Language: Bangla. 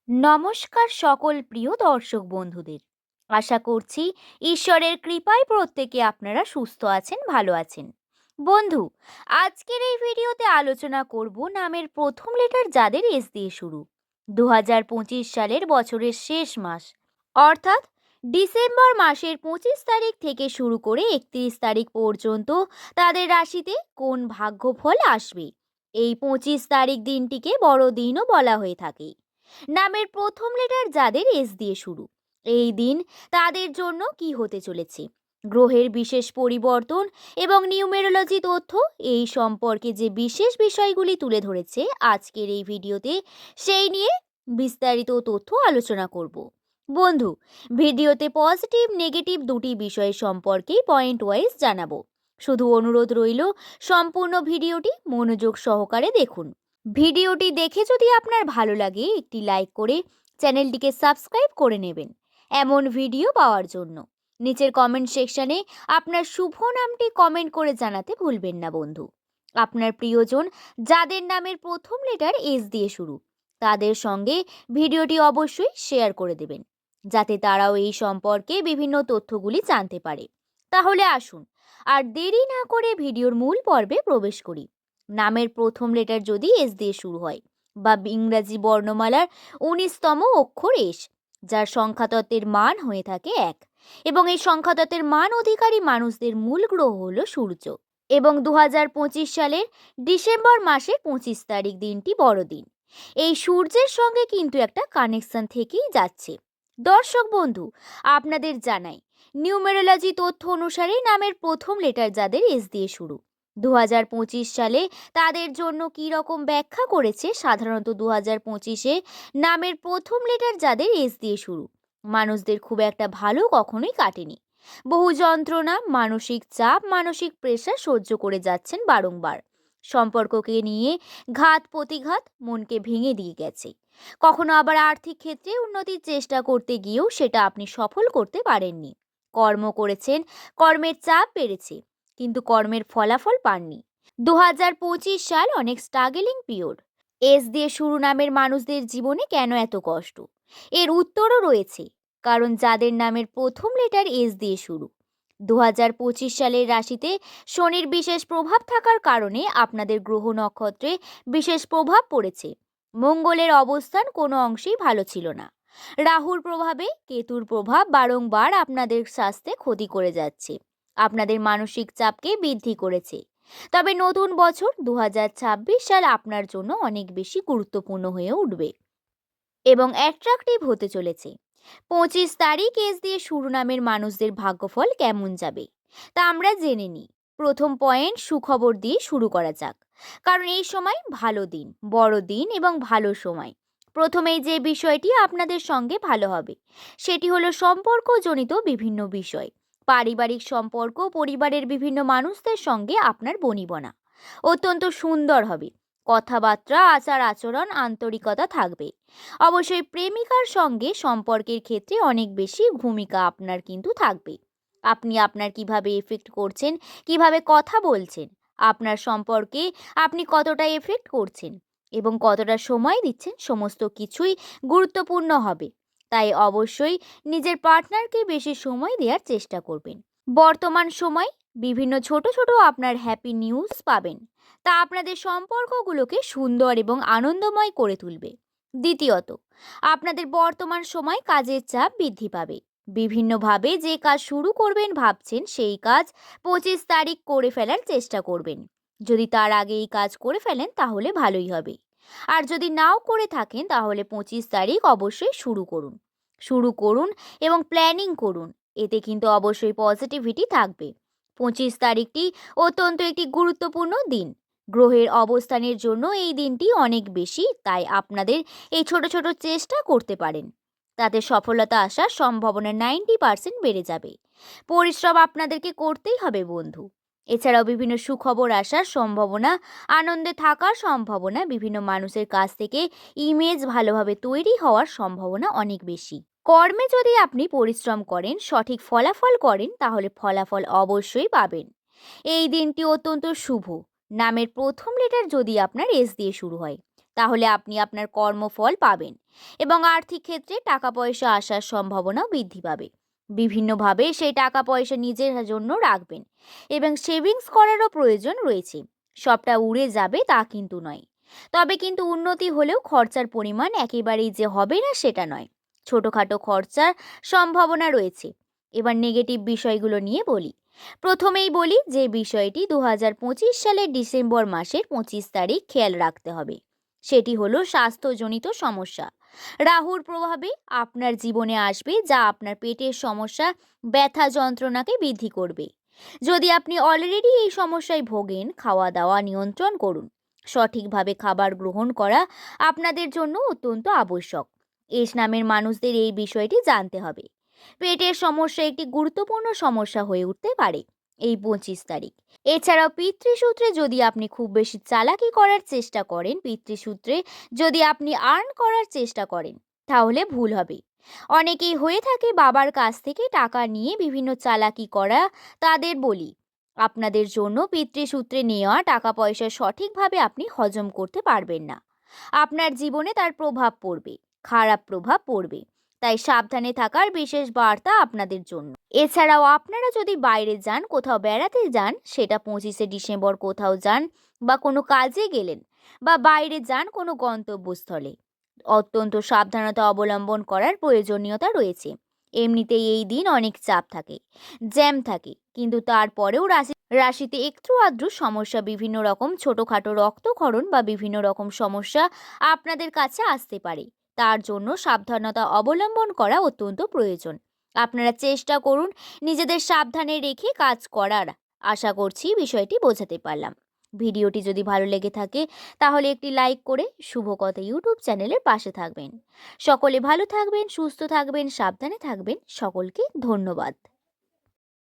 নমস্কার সকল প্রিয় দর্শক বন্ধুদের। আশা করছি ঈশ্বরের কৃপায় প্রত্যেকে আপনারা সুস্থ আছেন, ভালো আছেন। বন্ধু, আজকের এই ভিডিওতে আলোচনা করব নামের প্রথম লেটার যাদের এস দিয়ে শুরু। 2025 সালের বছরের শেষ মাস, অর্থাৎ ডিসেম্বর মাসের 25 তারিখ থেকে শুরু করে 31 তারিখ পর্যন্ত তাদের রাশিতে কোন ভাগ্যফল আসবে। এই 25 তারিখ দিনটিকে বড়দিনও বলা হয়ে থাকে। নামের প্রথম লেটার যাদের এস দিয়ে শুরু, এই দিন তাদের জন্য কি হতে চলেছে, গ্রহের বিশেষ পরিবর্তন এবং নিউমেরোলজি তথ্য এই সম্পর্কে যে বিশেষ বিষয়গুলি তুলে ধরেছে আজকের এই ভিডিওতে, সেই নিয়ে বিস্তারিত তথ্য আলোচনা করব। বন্ধু, ভিডিওতে পজিটিভ নেগেটিভ দুটি বিষয় সম্পর্কেই পয়েন্ট ওয়াইজ জানাবো। শুধু অনুরোধ রইল, সম্পূর্ণ ভিডিওটি মনোযোগ সহকারে দেখুন। ভিডিওটি দেখে যদি আপনার ভালো লাগে একটি লাইক করে চ্যানেলটিকে সাবস্ক্রাইব করে নেবেন এমন ভিডিও পাওয়ার জন্য। নিচের কমেন্ট সেকশনে আপনার শুভ নামটি কমেন্ট করে জানাতে ভুলবেন না বন্ধু। আপনার প্রিয়জন যাদের নামের প্রথম লেটার এস দিয়ে শুরু, তাদের সঙ্গে ভিডিওটি অবশ্যই শেয়ার করে দেবেন, যাতে তারাও এই সম্পর্কে বিভিন্ন তথ্যগুলি জানতে পারে। তাহলে আসুন আর দেরি না করে ভিডিওর মূল পর্বে প্রবেশ করি। নামের প্রথম লেটার যদি এস দিয়ে শুরু হয় বা ইংরাজি বর্ণমালার 19তম অক্ষর এস, যার সংখ্যাতত্ত্বের মান হয়ে থাকে 1, এবং এই সংখ্যাতত্ত্বের মান অধিকারী মানুষদের মূল গ্রহ হল সূর্য। এবং 2025 সালের ডিসেম্বর মাসের 25 তারিখ দিনটি বড়দিন। এই সূর্যের সঙ্গে কিন্তু একটা কানেকশন থেকেই যাচ্ছে। দর্শক বন্ধু, আপনাদের জানাই, নিউমেরোলজি তথ্য অনুসারে নামের প্রথম লেটার যাদের এস দিয়ে শুরু, 2025 সালে তাদের জন্য কী রকম ব্যাখ্যা করেছে। সাধারণত 2025-এ নামের প্রথম লেটার যাদের এস দিয়ে শুরু, মানুষদের খুব একটা ভালো কখনোই কাটেনি। বহু যন্ত্রণা, মানসিক চাপ, মানসিক প্রেশার সহ্য করে যাচ্ছেন বারংবার। সম্পর্ককে নিয়ে ঘাত প্রতিঘাত মনকে ভেঙে দিয়ে গেছে। কখনো আবার আর্থিক ক্ষেত্রে উন্নতির চেষ্টা করতে গিয়েও সেটা আপনি সফল করতে পারেননি। কর্ম করেছেন, কর্মের চাপ বেড়েছে, কিন্তু কর্মের ফলাফল পাননি। 2025 সাল অনেক স্ট্রাগলিং পিরিয়ড। এস দিয়ে শুরু নামের মানুষদের জীবনে কেন এত কষ্ট, এর উত্তরও রয়েছে। কারণ যাদের নামের প্রথম লেটার এস দিয়ে শুরু, 2025 সালের রাশিতে শনির বিশেষ প্রভাব থাকার কারণে আপনাদের গ্রহ নক্ষত্রে বিশেষ প্রভাব পড়েছে। মঙ্গলের অবস্থান কোনো অংশেই ভালো ছিল না। রাহুর প্রভাবে কেতুর প্রভাব বারংবার আপনাদের স্বাস্থ্যে ক্ষতি করে যাচ্ছে, আপনাদের মানসিক চাপকে বৃদ্ধি করেছে। তবে নতুন বছর 2026 সাল আপনার জন্য অনেক বেশি গুরুত্বপূর্ণ হয়ে উঠবে এবং অ্যাট্রাকটিভ হতে চলেছে। 25 তারিখ এস দিয়ে শুরু নামের মানুষদের ভাগ্যফল কেমন যাবে তা আমরা জেনে নিই। প্রথম পয়েন্ট, সুখবর দিয়ে শুরু করা যাক, কারণ এই সময় ভালো দিন, বড় দিন এবং ভালো সময়। প্রথমেই যে বিষয়টি আপনাদের সঙ্গে ভালো হবে সেটি হলো সম্পর্কজনিত বিভিন্ন বিষয়। পারিবারিক সম্পর্ক, পরিবারের বিভিন্ন মানুষদের সঙ্গে আপনার বনিবনা অত্যন্ত সুন্দর হবে। কথাবার্তা, আচার আচরণ, আন্তরিকতা থাকবে। অবশ্যই প্রেমিকার সঙ্গে সম্পর্কের ক্ষেত্রে অনেক বেশি ভূমিকা আপনার কিন্তু থাকবে। আপনি আপনার কিভাবে এফেক্ট করছেন, কিভাবে কথা বলছেন, আপনার সম্পর্কে আপনি কতটা এফেক্ট করছেন এবং কতটা সময় দিচ্ছেন, সমস্ত কিছুই গুরুত্বপূর্ণ হবে। তাই অবশ্যই নিজের পার্টনারকে বেশি সময় দেওয়ার চেষ্টা করবেন। বর্তমান সময় বিভিন্ন ছোট ছোট আপনার হ্যাপি নিউজ পাবেন, তা আপনাদের সম্পর্কগুলোকে সুন্দর এবং আনন্দময় করে তুলবে। দ্বিতীয়ত, আপনাদের বর্তমান সময় কাজের চাপ বৃদ্ধি পাবে। বিভিন্নভাবে যে কাজ শুরু করবেন ভাবছেন, সেই কাজ 25 তারিখ করে ফেলার চেষ্টা করবেন। যদি তার আগে এই কাজ করে ফেলেন তাহলে ভালোই হবে। আর যদি নাও করে থাকেন তাহলে 25 তারিখ অবশ্যই শুরু করুন এবং প্ল্যানিং করুন। এতে কিন্তু অবশ্যই পজিটিভিটি থাকবে। 25 তারিখটি অত্যন্ত একটি গুরুত্বপূর্ণ দিন। গ্রহের অবস্থানের জন্য এই দিনটি অনেক বেশি, তাই আপনাদের এই ছোট ছোট চেষ্টা করতে পারেন, তাতে সফলতা আসার সম্ভাবনা 90% বেড়ে যাবে। পরিশ্রম আপনাদেরকে করতেই হবে বন্ধু। এছাড়াও বিভিন্ন সুখবর আসার সম্ভাবনা, আনন্দে থাকার সম্ভাবনা, বিভিন্ন মানুষের কাছ থেকে ইমেজ ভালোভাবে তৈরি হওয়ার সম্ভাবনা অনেক বেশি। কর্মে যদি আপনি পরিশ্রম করেন, সঠিক ফলাফল করেন, তাহলে ফলাফল অবশ্যই পাবেন। এই দিনটি অত্যন্ত শুভ। নামের প্রথম লেটার যদি আপনার এস দিয়ে শুরু হয়, তাহলে আপনি আপনার কর্মফল পাবেন এবং আর্থিক ক্ষেত্রে টাকা পয়সা আসার সম্ভাবনাও বৃদ্ধি পাবে। বিভিন্নভাবে সেই টাকা পয়সা নিজের জন্য রাখবেন এবং সেভিংস করারও প্রয়োজন রয়েছে। সবটা উড়ে যাবে তা কিন্তু নয়, তবে কিন্তু উন্নতি হলেও খরচার পরিমাণ একেবারেই যে হবে না সেটা নয়। ছোটখাটো খরচার সম্ভাবনা রয়েছে। এবার নেগেটিভ বিষয়গুলো নিয়ে বলি। প্রথমেই বলি যে বিষয়টি 2025 সালের ডিসেম্বর মাসের 25 তারিখ খেয়াল রাখতে হবে, সেটি হলো স্বাস্থ্যজনিত সমস্যা। রাহুর প্রভাবে আপনার জীবনে আসবে যা আপনার পেটের সমস্যা, ব্যথা, যন্ত্রণাকে বৃদ্ধি করবে। যদি আপনি অলরেডি এই সমস্যায় ভোগেন, খাওয়া দাওয়া নিয়ন্ত্রণ করুন। সঠিকভাবে খাবার গ্রহণ করা আপনাদের জন্য অত্যন্ত আবশ্যক। এস নামের মানুষদের এই বিষয়টি জানতে হবে। পেটের সমস্যা একটি গুরুত্বপূর্ণ সমস্যা হয়ে উঠতে পারে এই 25 তারিখ। এছাড়াও পিতৃসূত্রে যদি আপনি খুব বেশি চালাকি করার চেষ্টা করেন, পিতৃসূত্রে যদি আপনি আর্ন করার চেষ্টা করেন, তাহলে ভুল হবে। অনেকেই হয়ে থাকে বাবার কাছ থেকে টাকা নিয়ে বিভিন্ন চালাকি করা। তাদের বলি, আপনাদের জন্য পিতৃসূত্রে নেওয়া টাকা পয়সা সঠিকভাবে আপনি হজম করতে পারবেন না। আপনার জীবনে তার প্রভাব পড়বে, খারাপ প্রভাব পড়বে। তাই সাবধানে থাকার বিশেষ বার্তা আপনাদের জন্য। এছাড়াও আপনারা যদি বাইরে যান, কোথাও বেড়াতে যান, সেটা 25শে ডিসেম্বর কোথাও যান বা কোনো কাজে গেলেন বা বাইরে যান কোনো গন্তব্যস্থলে, অত্যন্ত সাবধানতা অবলম্বন করার প্রয়োজনীয়তা রয়েছে। এমনিতেই এই দিন অনেক চাপ থাকে, জ্যাম থাকে, কিন্তু তারপরেও রাশিতে একটু আধটু সমস্যা, বিভিন্ন রকম ছোটখাটো রক্তক্ষরণ বা বিভিন্ন রকম সমস্যা আপনাদের কাছে আসতে পারে। তার জন্য সাবধানতা অবলম্বন করা অত্যন্ত প্রয়োজন। আপনারা চেষ্টা করুন নিজেদের সাবধানে রেখে কাজ করার। আশা করছি বিষয়টি বোঝাতে পারলাম। ভিডিওটি যদি ভালো লেগে থাকে তাহলে একটি লাইক করে শুভকথা ইউটিউব চ্যানেলের পাশে থাকবেন। সকলে ভালো থাকবেন, সুস্থ থাকবেন, সাবধানে থাকবেন। সকলকে ধন্যবাদ।